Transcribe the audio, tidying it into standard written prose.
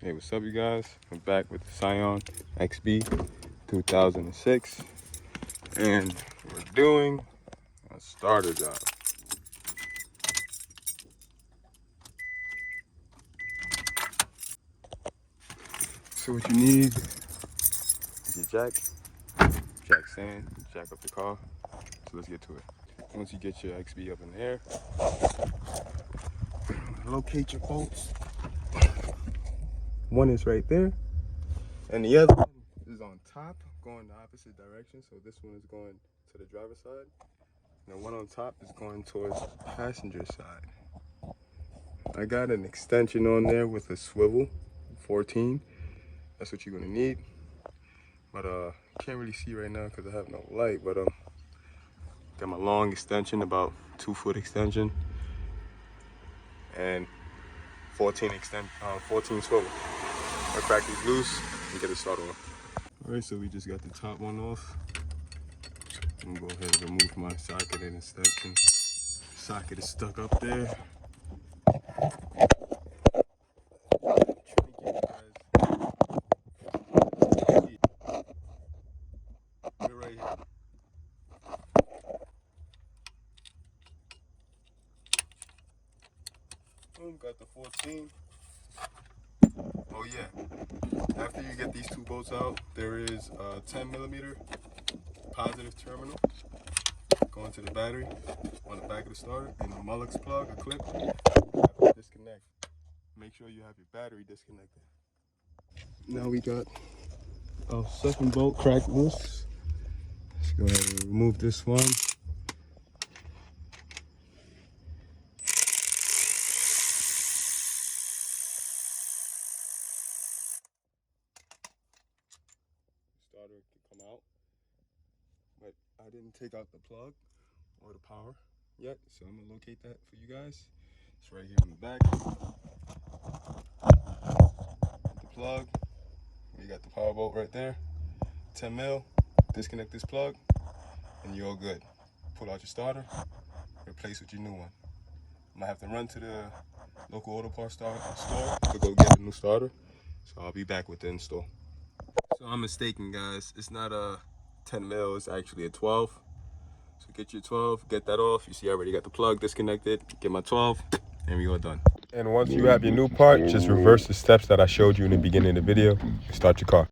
Hey, what's up, you guys? I'm back with the Scion XB 2006, and we're doing a starter job. So what you need is your jack sand, jack up the car. So let's get to it. Once you get your XB up in the air, locate your bolts. One is right there, and the other one is on top, going the opposite direction. So this one is going to the driver's side, and the one on top is going towards the passenger side. I got an extension on there with a swivel, 14. That's what you're gonna need. But can't really see right now because I have no light. But got my long extension, about 2-foot extension, and 14 swivel. I crack these loose and get it started off. All right, so we just got the top one off. I'm gonna go ahead and remove my socket and extension. Socket is stuck up there. Right here. Boom, got the 14. Oh yeah, after you get these two bolts out, there is a 10mm positive terminal going to the battery on the back of the starter, and a Mullux plug, a clip. You have to disconnect. Make sure you have your battery disconnected. Now we got our second bolt cracked loose. Let's go ahead and remove this one. Starter can come out, but I didn't take out the plug or the power yet, so I'm gonna locate that for you guys. It's right here in the back. The plug, you got the power bolt right there, 10 mil. Disconnect this plug and you're all good. Pull out your starter, replace with your new one. I might have to run to the local auto parts store to go get a new starter, so I'll be back with the install. So I'm mistaken, guys. It's not a 10 mil, it's actually a 12. So get your 12, get that off. You see I already got the plug disconnected. Get my 12, and we all done. And once you have your new part, just reverse the steps that I showed you in the beginning of the video and start your car.